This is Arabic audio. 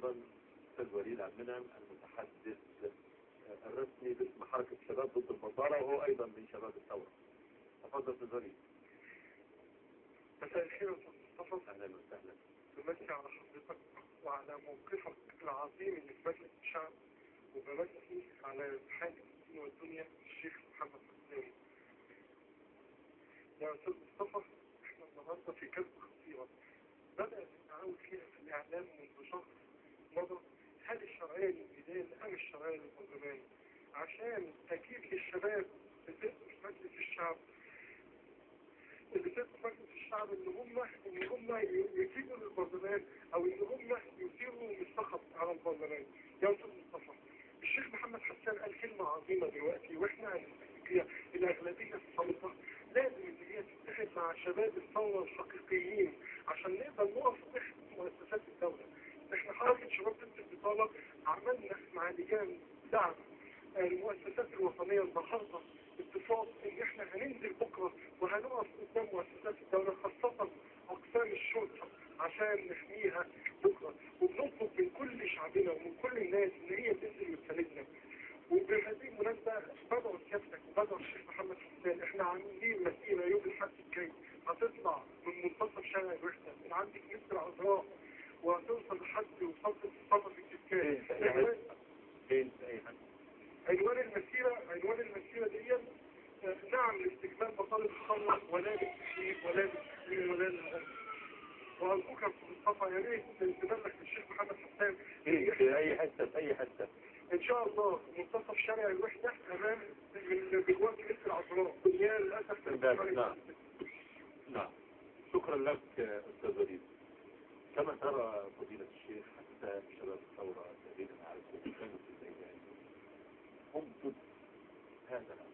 أيضا أستاذ وليد عبد المنعم المتحدث الرسمي باسم حركة شباب ضد البطالة، وهو أيضا من شباب الثورة. تفضل أستاذ وليد. مساء الخير يا أستاذ مصطفى. أهلا وسهلا. بمسي على حضرتك وعلى موقفك العظيم اللي في مجلس الشعب، وبمسي على حاكم الدين والدنيا الشيخ محمد حسين. يا أستاذ مصطفى، احنا النهارده في كذبة خطيرة بدأت التعاون فيها في الإعلام منذ شهر مضى. هل الشرعية للميدان أم الشرعية للبرلمان؟ عشان أكيد للشباب اللي في مجلس الشعب ان هم يجيبوا للبرلمان او ان هم يثيروا من السخط على البرلمان. يا استاذ مصطفى، الشيخ محمد حسان قال كلمه عظيمه دلوقتي، واحنا الاغلبيه الصامته لازم ان هي تتحد مع شباب الثوره الحقيقيين عشان نقدر نقف تحت مؤسسات الدوله. احنا حركه شباب ضد البطاله عملنا مع لجان دعم المؤسسات الوطنيه النهارده اتفاق ان احنا هننزل بكره وهنقف قدام مؤسسات الدوله خاصه اقسام الشرطه عشان نحميها بكره، وبنطلب من كل شعبنا ومن كل الناس ان هي تنزل وتساندنا. وبهذه المناسبه بدعو سيادتك وبدعو الشيخ محمد حسان، احنا عاملين مسيره يوم الاحد الجاي هتطلع من منتصف شارع الوحده من عندك متر عذراء وهتوصل لحد وصلت الصفا في الكتكات. عنوان المسيرة دي نعم لاستكمال مطالب الثورة ولا للتشريف ولا للتسليم ولا للعنف. وأرجوك يا أستاذ مصطفى يا ريت تبلغ للشيخ محمد حسان في أي حتة إن شاء الله منتصف شارع الوحدة أمام بجوار كنيسة العذراء. يا للأسف نعم. شكرا لك أستاذ وليد. كما ترى فضيلة الشيخ حسان شباب الثورة الذين نعرفهم كانوا في البيت هم ضد هذا الأمر.